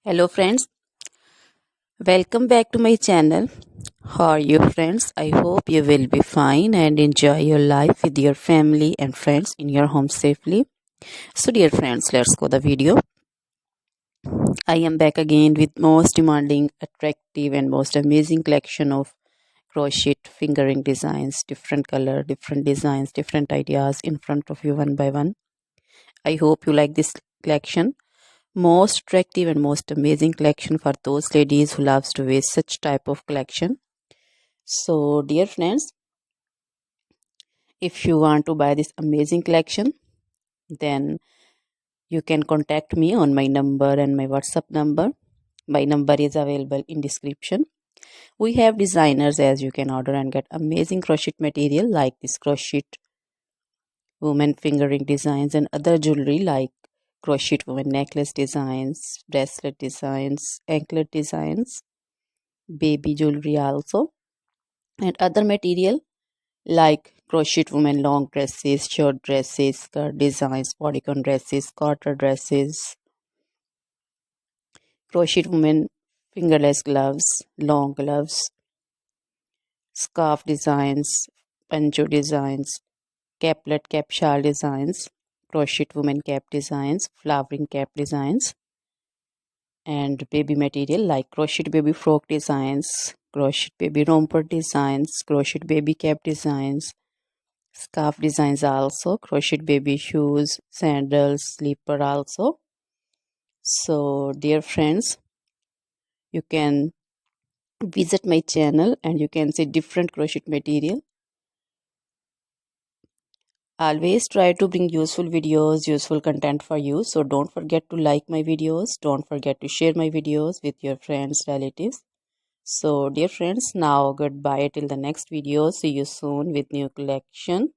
Hello friends, welcome back to my channel. How are you friends? I hope you will be fine and enjoy your life with your family and friends in your home safely. So dear friends, let's go the video. I am back again with most demanding, attractive and most amazing collection of crochet fingering designs, different color, different designs, different ideas in front of you one by one. I hope you like this collection. Most attractive and most amazing collection for those ladies who loves to wear such type of collection. So dear friends, if you want to buy this amazing collection, then you can contact me on my number and my WhatsApp number. My number is available in description. We have designers as you can order and get amazing crochet material like this crochet woman fingering designs and other jewelry like crochet woman necklace designs, bracelet designs, anklet designs, baby jewelry also, and other material like crochet women long dresses, short dresses, skirt designs, bodycon dresses, quarter dresses, crochet women fingerless gloves, long gloves, scarf designs, pancho designs, caplet cap shawl designs, crochet women cap designs, flowering cap designs, and baby material like crochet baby frock designs, crochet baby romper designs, crochet baby cap designs, scarf designs also, crochet baby shoes, sandals, slipper also. So dear friends, you can visit my channel and you can see different crochet material. Always try to bring useful videos, useful content for you. So don't forget to like my videos. Don't forget to share my videos with your friends, relatives. So dear friends, now goodbye till the next video. See you soon with new collection.